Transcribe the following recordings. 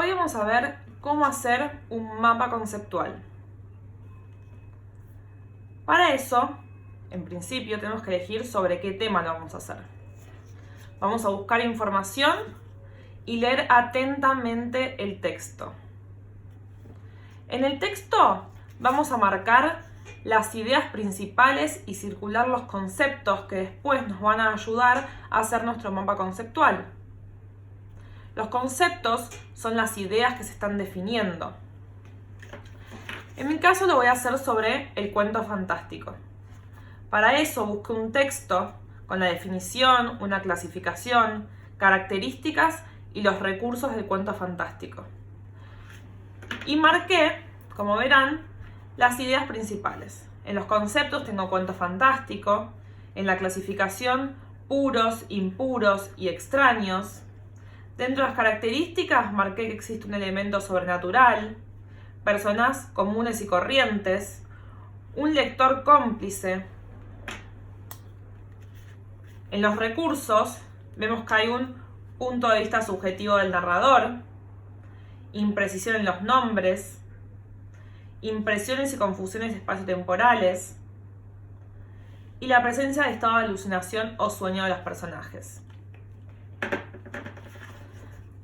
Hoy vamos a ver cómo hacer un mapa conceptual. Para eso, en principio, tenemos que elegir sobre qué tema lo vamos a hacer. Vamos a buscar información y leer atentamente el texto. En el texto vamos a marcar las ideas principales y circular los conceptos que después nos van a ayudar a hacer nuestro mapa conceptual. Los conceptos son las ideas que se están definiendo. En mi caso lo voy a hacer sobre el cuento fantástico. Para eso busqué un texto con la definición, una clasificación, características y los recursos del cuento fantástico. Y marqué, como verán, las ideas principales. En los conceptos tengo cuento fantástico, en la clasificación puros, impuros y extraños. Dentro de las características marqué que existe un elemento sobrenatural, personas comunes y corrientes, un lector cómplice. En los recursos vemos que hay un punto de vista subjetivo del narrador, imprecisión en los nombres, impresiones y confusiones espaciotemporales y la presencia de estado de alucinación o sueño de los personajes.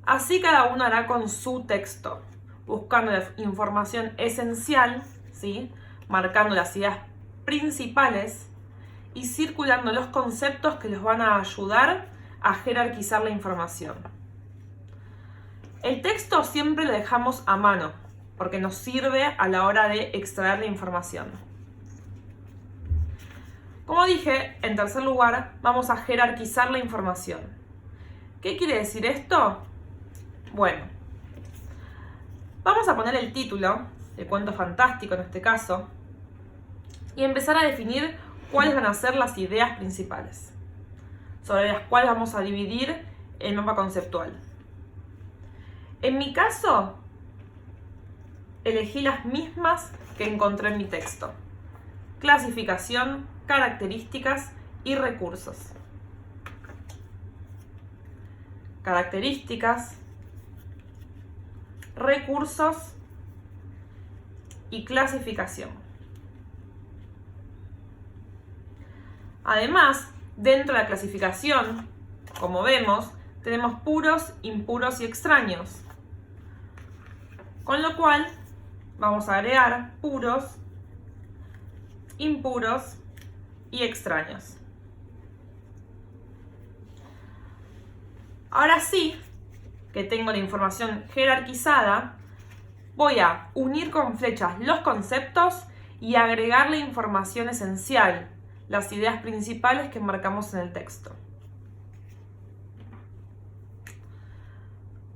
Así cada uno hará con su texto, buscando la información esencial, ¿sí? Marcando las ideas principales y circulando los conceptos que les van a ayudar a jerarquizar la información. El texto siempre lo dejamos a mano, porque nos sirve a la hora de extraer la información. Como dije, en tercer lugar, vamos a jerarquizar la información. ¿Qué quiere decir esto? Bueno, vamos a poner el título, el cuento fantástico en este caso, y empezar a definir cuáles van a ser las ideas principales, sobre las cuales vamos a dividir el mapa conceptual. En mi caso, elegí las mismas que encontré en mi texto: clasificación, características y recursos. Características, recursos y clasificación. Además, dentro de la clasificación, como vemos, tenemos puros, impuros y extraños. Con lo cual, vamos a agregar puros, impuros y extraños. Ahora sí, que tengo la información jerarquizada, voy a unir con flechas los conceptos y agregar la información esencial, las ideas principales que marcamos en el texto.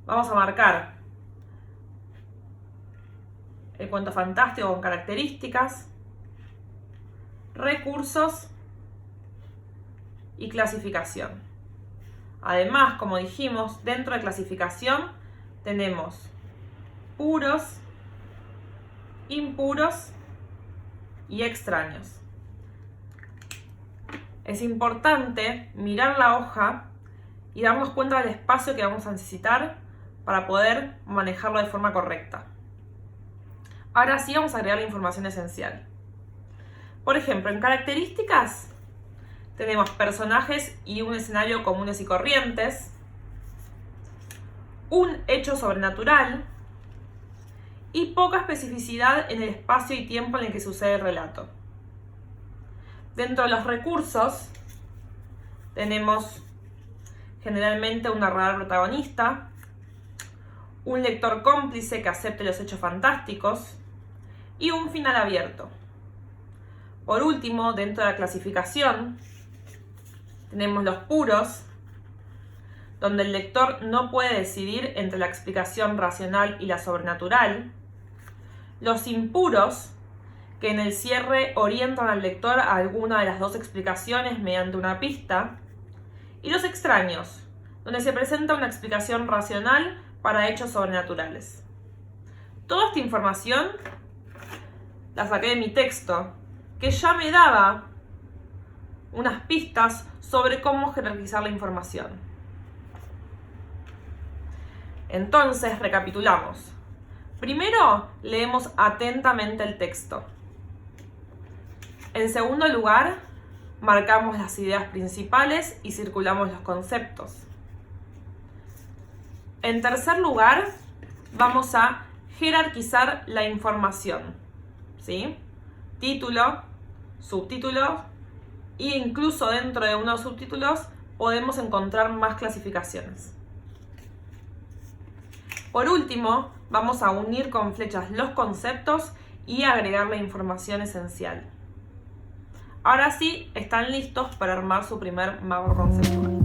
Vamos a marcar el cuento fantástico con características, recursos y clasificación. Además, como dijimos, dentro de clasificación tenemos puros, impuros y extraños. Es importante mirar la hoja y darnos cuenta del espacio que vamos a necesitar para poder manejarlo de forma correcta. Ahora sí vamos a agregar la información esencial. Por ejemplo, en características tenemos personajes y un escenario comunes y corrientes, un hecho sobrenatural y poca especificidad en el espacio y tiempo en el que sucede el relato. Dentro de los recursos tenemos generalmente un narrador protagonista, un lector cómplice que acepte los hechos fantásticos y un final abierto. Por último, dentro de la clasificación tenemos los puros, donde el lector no puede decidir entre la explicación racional y la sobrenatural. Los impuros, que en el cierre orientan al lector a alguna de las dos explicaciones mediante una pista. Y los extraños, donde se presenta una explicación racional para hechos sobrenaturales. Toda esta información la saqué de mi texto, que ya me daba unas pistas sobre cómo jerarquizar la información. Entonces, recapitulamos. Primero, leemos atentamente el texto. En segundo lugar, marcamos las ideas principales y circulamos los conceptos. En tercer lugar, vamos a jerarquizar la información, ¿sí? Título, subtítulo e incluso dentro de unos subtítulos podemos encontrar más clasificaciones. Por último, vamos a unir con flechas los conceptos y agregar la información esencial. Ahora sí, están listos para armar su primer mapa conceptual.